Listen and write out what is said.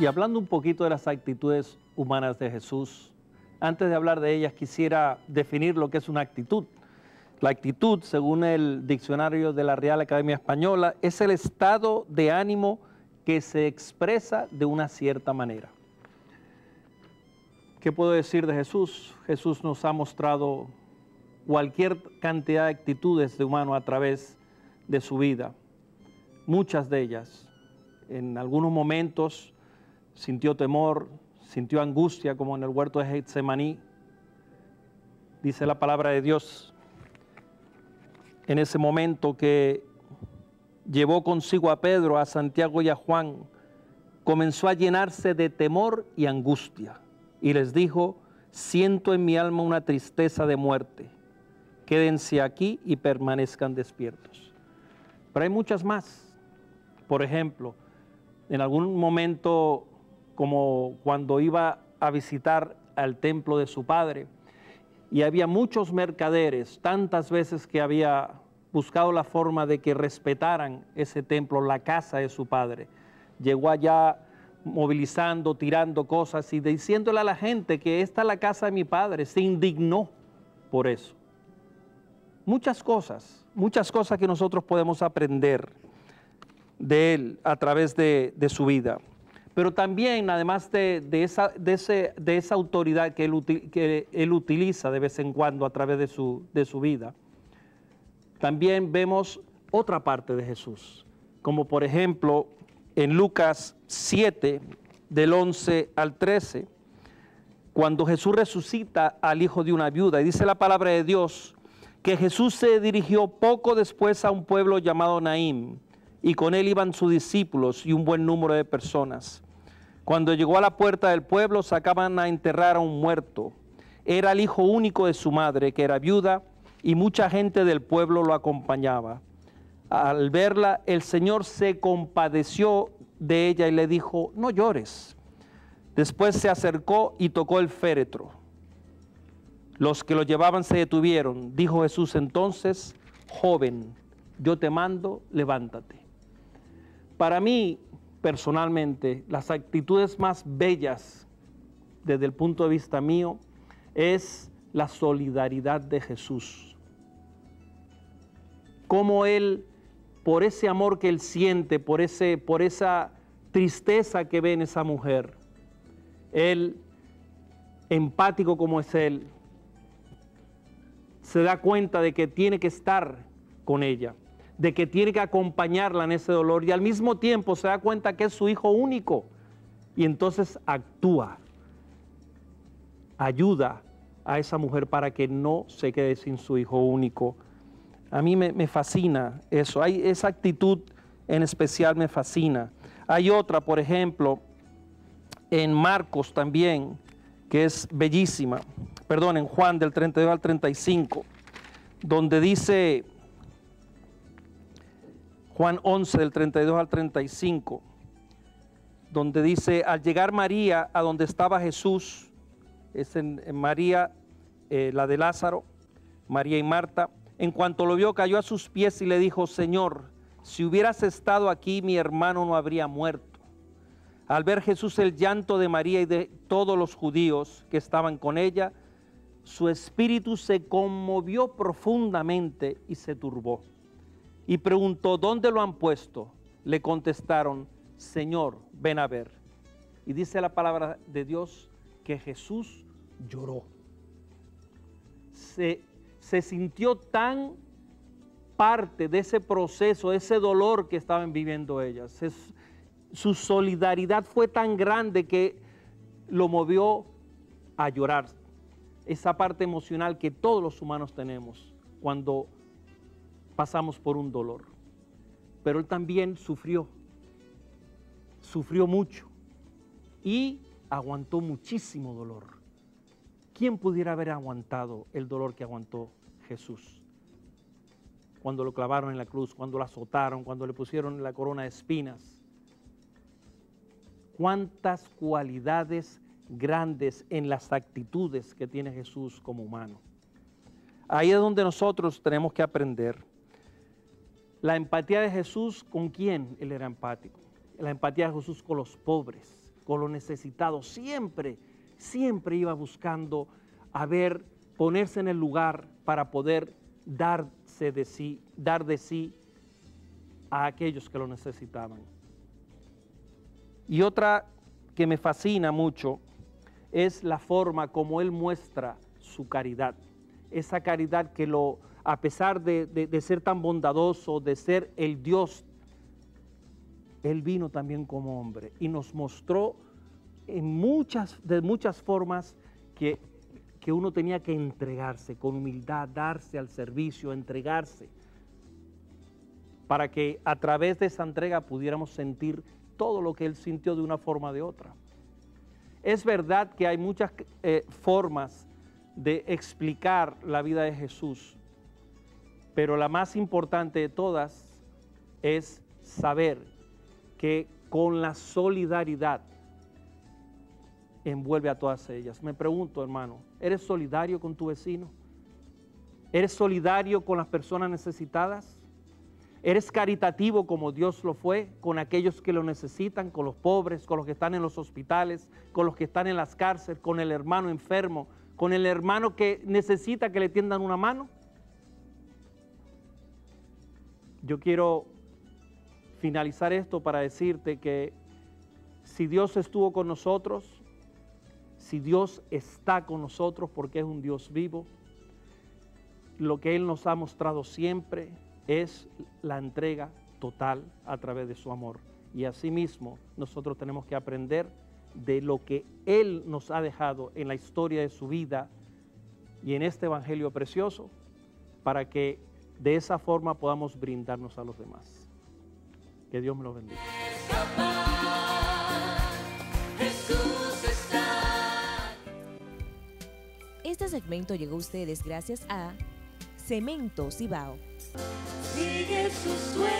Y hablando un poquito de las actitudes humanas de Jesús, antes de hablar de ellas quisiera definir lo que es una actitud. La actitud, según el diccionario de la Real Academia Española, es el estado de ánimo que se expresa de una cierta manera. ¿Qué puedo decir de Jesús? Jesús nos ha mostrado cualquier cantidad de actitudes de humano a través de su vida. Muchas de ellas. En algunos momentos sintió temor, sintió angustia, como en el huerto de Getsemaní. Dice la palabra de Dios en ese momento que llevó consigo a Pedro, a Santiago y a Juan, comenzó a llenarse de temor y angustia y les dijo: siento en mi alma una tristeza de muerte, quédense aquí y permanezcan despiertos. Pero hay muchas más. Por ejemplo, en algún momento, como cuando iba a visitar al templo de su padre, y había muchos mercaderes, tantas veces que había buscado la forma de que respetaran ese templo, la casa de su padre. Llegó allá movilizando, tirando cosas y diciéndole a la gente que esta es la casa de mi padre. Se indignó por eso. Muchas cosas que nosotros podemos aprender de él a través de su vida. Pero también, además de esa autoridad que él utiliza de vez en cuando a través de su vida, también vemos otra parte de Jesús, como por ejemplo en Lucas 7, del 11 al 13, cuando Jesús resucita al hijo de una viuda, y dice la palabra de Dios que Jesús se dirigió poco después a un pueblo llamado Naín, y con él iban sus discípulos y un buen número de personas. Cuando llegó a la puerta del pueblo, sacaban a enterrar a un muerto. Era el hijo único de su madre, que era viuda, y mucha gente del pueblo lo acompañaba. Al verla, el Señor se compadeció de ella y le dijo: no llores. Después se acercó y tocó el féretro. Los que lo llevaban se detuvieron. Dijo Jesús entonces: joven, yo te mando, levántate. Para mí, personalmente, las actitudes más bellas desde el punto de vista mío es la solidaridad de Jesús. Cómo él, por ese amor que él siente, por esa tristeza que ve en esa mujer, él, empático como es él, se da cuenta de que tiene que estar con ella, de que tiene que acompañarla en ese dolor, y al mismo tiempo se da cuenta que es su hijo único, y entonces actúa, ayuda a esa mujer para que no se quede sin su hijo único. A mí me fascina eso, esa actitud en especial me fascina. Hay otra, por ejemplo, en Marcos también, que es bellísima, perdón, en Juan del 32 al 35, donde dice, Juan 11 del 32 al 35, donde dice: al llegar María a donde estaba Jesús, es en María, la de Lázaro, María y Marta, en cuanto lo vio cayó a sus pies y le dijo: Señor, si hubieras estado aquí mi hermano no habría muerto. Al ver Jesús el llanto de María y de todos los judíos que estaban con ella, su espíritu se conmovió profundamente y se turbó. Y preguntó: ¿dónde lo han puesto? Le contestaron: Señor, ven a ver. Y dice la palabra de Dios que Jesús lloró. Se sintió tan parte de ese proceso, ese dolor que estaban viviendo ellas. Su solidaridad fue tan grande que lo movió a llorar. Esa parte emocional que todos los humanos tenemos cuando pasamos por un dolor. Pero él también sufrió mucho y aguantó muchísimo dolor. ¿Quién pudiera haber aguantado el dolor que aguantó Jesús? Cuando lo clavaron en la cruz, cuando lo azotaron, cuando le pusieron la corona de espinas. Cuántas cualidades grandes en las actitudes que tiene Jesús como humano. Ahí es donde nosotros tenemos que aprender. La empatía de Jesús, ¿con quién él era empático? La empatía de Jesús con los pobres, con los necesitados. Siempre, siempre iba buscando ponerse en el lugar para poder dar de sí a aquellos que lo necesitaban. Y otra que me fascina mucho es la forma como él muestra su caridad. Esa caridad que a pesar de ser tan bondadoso, de ser el Dios, él vino también como hombre y nos mostró de muchas formas que uno tenía que entregarse con humildad, darse al servicio, entregarse, para que a través de esa entrega pudiéramos sentir todo lo que él sintió de una forma o de otra. Es verdad que hay muchas formas de explicar la vida de Jesús, pero la más importante de todas es saber que con la solidaridad envuelve a todas ellas. Me pregunto, hermano, ¿eres solidario con tu vecino? ¿Eres solidario con las personas necesitadas? ¿Eres caritativo como Dios lo fue con aquellos que lo necesitan, con los pobres, con los que están en los hospitales, con los que están en las cárceles, con el hermano enfermo, con el hermano que necesita que le tiendan una mano? Yo quiero finalizar esto para decirte que si Dios estuvo con nosotros, si Dios está con nosotros porque es un Dios vivo, lo que Él nos ha mostrado siempre es la entrega total a través de su amor. Y asimismo nosotros tenemos que aprender de lo que Él nos ha dejado en la historia de su vida y en este evangelio precioso, para que de esa forma podamos brindarnos a los demás. Que Dios me los bendiga. Este segmento llegó a ustedes gracias a Cemento Cibao. Sigue sus sueños.